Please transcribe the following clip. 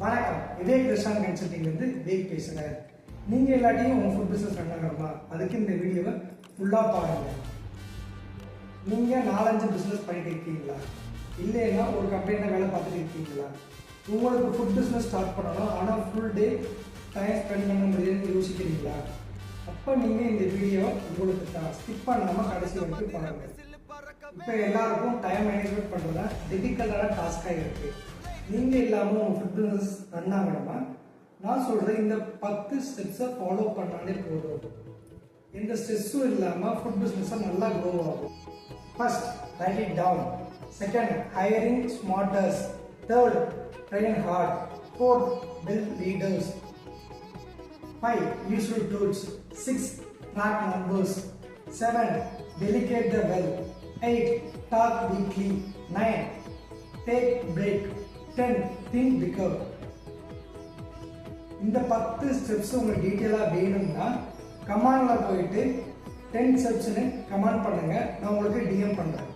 வணக்கம், விவேக் ரெஸ்டாரண்ட் கன்சல்டிங்லேருந்து விவேக் பேசுகிறேன். நீங்கள் எல்லாத்தையும் உங்கள் ஃபுட் பிஸ்னஸ் ரன் ஆகணுமா? அதுக்கு இந்த வீடியோவை ஃபுல்லாக பாருங்கள். நீங்கள் 4-5 பிஸ்னஸ் பண்ணிட்டு இருக்கீங்களா? இல்லைன்னா ஒரு கம்பெனியில் வேலை பார்த்துட்டு இருக்கீங்களா? உங்களுக்கு ஃபுட் பிஸ்னஸ் ஸ்டார்ட் பண்ணணும், ஆனால் ஃபுல் டே டைம் ஸ்பெண்ட் பண்ண முடியுதுன்னு யோசிக்கிறீங்களா? அப்போ நீங்கள் இந்த வீடியோ உங்களுக்கு தான் ஸ்கிப் பண்ணாமல் கடைசி வரைக்கும் பாருங்கள். இப்போ எல்லாருக்கும் டைம் மேனேஜ்மெண்ட் பண்ணுறது தான் டிஃபிகல்ட்டான டாஸ்காக இருக்குது. நீங்கள் இல்லாமல் உங்கள் ஃபுட் பிஸ்னஸ் ரன் ஆகணுமா? நான் சொல்கிறேன், இந்த 10 ஸ்டெப்ஸை ஃபாலோ பண்ணாலே போதும். இந்த ஸ்ட்ரெஸ்ஸும் இல்லாமல் ஃபுட் பிஸ்னஸை நல்லா க்ரோ ஆகும். First, write it down. Second, hiring smarters. Third, train hard. Fourth, build leaders. 5, useful tools. 6, track numbers. 7, delegate the well. 8, talk weekly. 9, take break. 10, think bigger. இந்த 10 ஸ்டெப்ஸ் உங்களுக்கு டீட்டெயிலாக வேணும்னா கமாண்டில் போயிட்டு 10 ஸ்டெப்ஸ்னு கமெண்ட் பண்ணுங்க, நான் உங்களுக்கு டிஎம் பண்ணுறேன்.